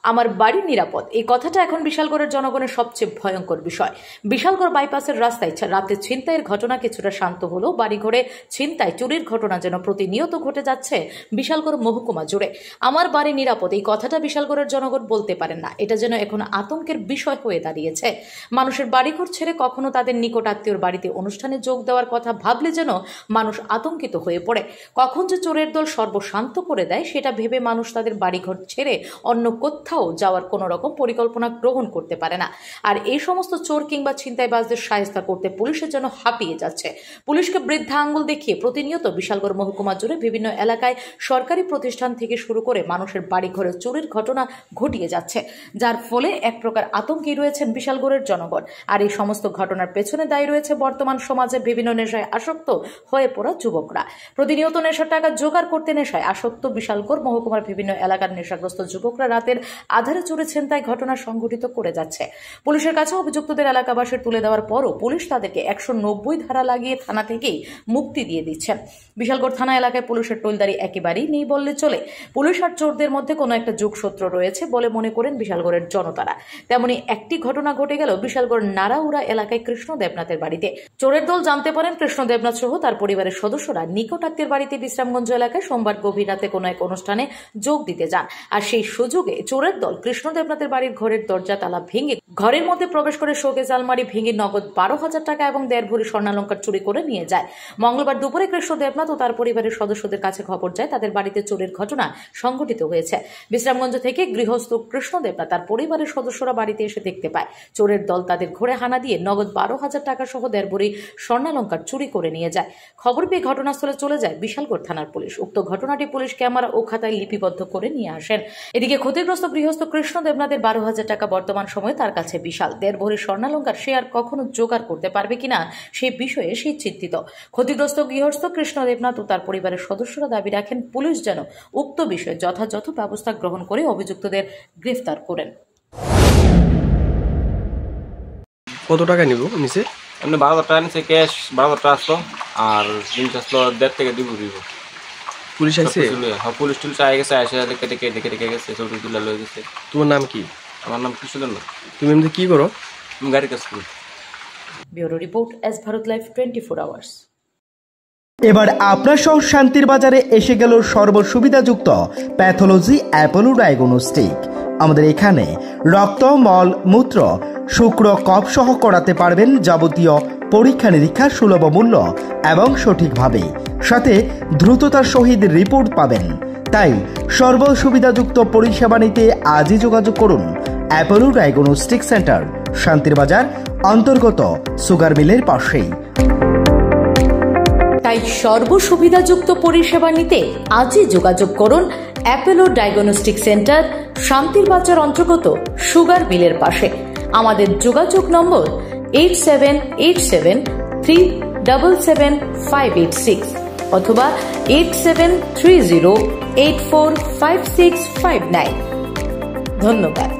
আমার বাড়ি নিরাপদ, এই কথাটা এখন বিশালগড়ের জনগণের সবচেয়ে ভয়ঙ্কর বিষয়। বিশালগড় বাইপাসের রাস্তায় রাতে ছিনতাইয়ের ঘটনা কিছুটা শান্ত হলেও বাড়িঘরে ছিনতাই চুরির ঘটনা যেন প্রতিনিয়ত ঘটে যাচ্ছে বিশালগড় মহকুমা জুড়ে। আমার বাড়ি নিরাপদ, এই কথাটা বিশালগড়ের জনগণ বলতে পারেন না। এটা যেন এখন আতঙ্কের বিষয় হয়ে দাঁড়িয়েছে। মানুষের বাড়িঘর ছেড়ে কখনো তাদের নিকট আত্মীয়র বাড়িতে অনুষ্ঠানে যোগ দেওয়ার কথা ভাবলে যেন মানুষ আতঙ্কিত হয়ে পড়ে। কখন যে চোরের দল সর্বশান্ত করে দেয় সেটা ভেবে মানুষ তাদের বাড়িঘর ছেড়ে অন্য কোথাও যাওয়ার কোনো রকম পরিকল্পনা গ্রহণ করতে পারে না। আর এই সমস্ত চোর কিংবা ছিনতাইবাজদের শায়েস্তা করতে পুলিশের জন্য হাঁপিয়ে যাচ্ছে। পুলিশকে বৃদ্ধা আঙ্গুল দেখিয়ে প্রতিনিয়ত বিশালগড় মহকুমা জুড়ে বিভিন্ন এলাকায় সরকারি প্রতিষ্ঠান থেকে শুরু করে মানুষের বাড়িঘরে চুরির ঘটনা ঘটিয়ে যাচ্ছে, যার ফলে এক প্রকার আতঙ্কে রয়েছেন বিশালগড়ের জনগণ। আর এই সমস্ত ঘটনার পেছনে দায়ী রয়েছে বর্তমান সমাজে বিভিন্ন নেশায় আসক্ত হয়ে পড়া যুবকরা। প্রতিনিয়ত নেশার টাকা জোগাড় করতে নেশায় আসক্ত বিশালগড় মহকুমার বিভিন্ন এলাকার নেশাগ্রস্ত যুবকরা রাতের আধারে চুরি ছিনতাই ঘটনা সংঘটিত করে যাচ্ছে। পুলিশের কাছে অভিযুক্তদের এলাকাবাসীর তুলে দেওয়ার পরও পুলিশ তাদেরকে 190 ধারা লাগিয়ে থানা থেকেই মুক্তি দিয়ে দিচ্ছেন। বিশালগড় থানা এলাকায় পুলিশের টোলদারি একেবারেই নেই বললে চলে। পুলিশ আর চোরদের মধ্যে কোনো একটা যোগসূত্র রয়েছে বলে মনে করেন বিশালগড়ের জনতারা। তেমনি একটি ঘটনা ঘটে গেল বিশালগড় নারাউড়া এলাকায় কৃষ্ণ দেবনাথের বাড়িতে। চোরের দল জানতে পারেন কৃষ্ণ দেবনাথ সহ তার পরিবারের সদস্যরা নিকট আত্মীয়ের বাড়িতে বিশ্রামগঞ্জ এলাকায় সোমবার গভীর রাতে কোনো এক অনুষ্ঠানে যোগ দিতে যান। আর সেই সুযোগে চোরের দল কৃষ্ণ দেবনাথের বাড়ির ঘরের দরজা তালা ভেঙে ঘরের মধ্যে প্রবেশ করে শোকেস আলমারি ভেঙে নগদ 12,000 টাকা এবং 1.5 ভরি স্বর্ণালঙ্কার চুরি করে নিয়ে যায়। মঙ্গলবার দুপুরে কৃষ্ণ দেবনাথ ও তার পরিবারের সদস্যদের কাছে খবর যায় তাদের বাড়িতে চোরের ঘটনা সংঘটিত হয়েছে। বিশ্রামগঞ্জ থেকে গৃহস্থ কৃষ্ণ দেবনাথ তার পরিবারের সদস্যরা বাড়িতে এসে দেখতে পায় চোরের দল তাদের ঘরে হানা দিয়ে নগদ 12,000 টাকা সহ 1.5 ভরি স্বর্ণালঙ্কার চুরি করে নিয়ে যায়। খবর পেয়ে ঘটনাস্থলে চলে যায় বিশালগড় থানার পুলিশ। উক্ত ঘটনাটি পুলিশ ক্যামেরা ও খাতায় লিপিবদ্ধ করে নিয়ে আসেন। এদিকে ক্ষতিগ্রস্ত গৃহস্থ কৃষ্ণ দেবনাথের 12,000 টাকা বর্তমান সময়ে তার কাছে বিশাল। 1.5 ভরি স্বর্ণালঙ্কার সে আর কখনো জোগাড় করতে পারবে কিনা সেই বিষয়ে সে চিন্তিত। ক্ষতিগ্রস্ত গৃহস্থ কৃষ্ণ দেবনাথ ও তার পরিবারের সদস্যরা দাবি রাখেন পুলিশ যেন উক্ত বিষয়ে যথাযথ ব্যবস্থা গ্রহণ করে অভিযুক্তদের গ্রেফতার করেন। কত টাকা নিব নিচে? এমনি 12,000 টাকা নিচে ক্যাশ 12,000 টাকা আসলো আর জিনিস আসলো 1.5 থেকে 2 দিব। পুলিশ আইছে? হ্যাঁ, পুলিশ টুলিশ আই গেছে, এসে দেখে গেছে, ছবি তুলে লয়ে গেছে। তোমার নাম কি? আমার নাম কৃষ্ণ দেবনাথ। তুমি এমনি কি করো? আমি গাড়ি কাজ করি। Bureau report, S Bharat live 24 hours. এবার আপনার শহর শান্তির বাজারে এসে গেল সর্বসুবিধাযুক্ত প্যাথোলজি অ্যাপোলো ডায়াগনস্টিক। আমাদের এখানে রক্ত, মল, মূত্র, শুক্র, কফ সহ করাতে পারবেন যাবতীয় পরীক্ষা নিরীক্ষা সুলভ মূল্য এবং সঠিকভাবে, সাথে দ্রুততার সহিত রিপোর্ট পাবেন। তাই সর্বসুবিধাযুক্ত পরিষেবা নিতে আজই যোগাযোগ করুন অ্যাপোলো ডায়াগনস্টিক সেন্টার, শান্তির বাজার অন্তর্গত সুগার মিলের পাশেই। তাই সর্বসুবিধাযুক্ত পরিষেবা নিতে আজই যোগাযোগ করুন অ্যাপোলো ডায়াগনস্টিক সেন্টার, শান্তির বাজার অন্তর্গত সুগার মিলের পাশে। আমাদের যোগাযোগ নম্বর 8787377586 অথবা 8730845659। ধন্যবাদ।